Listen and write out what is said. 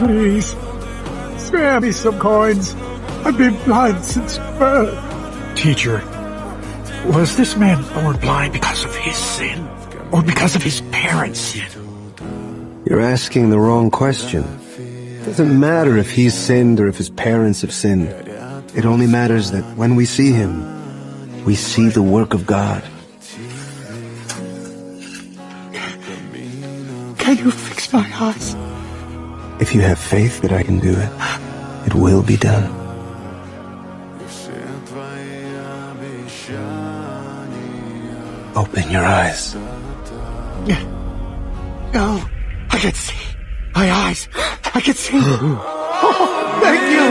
Please, spare me some coins. I've been blind since birth. Teacher, was this man born blind because of his sin, or because of his parents' sin? You're asking the wrong question. It doesn't matter if he's sinned or if his parents have sinned. It only matters that when we see him, we see the work of God. Can you fix my eyes? If you have faith that I can do it, it will be done. Open your eyes. No, I can see. My eyes, I can see. Oh, thank you.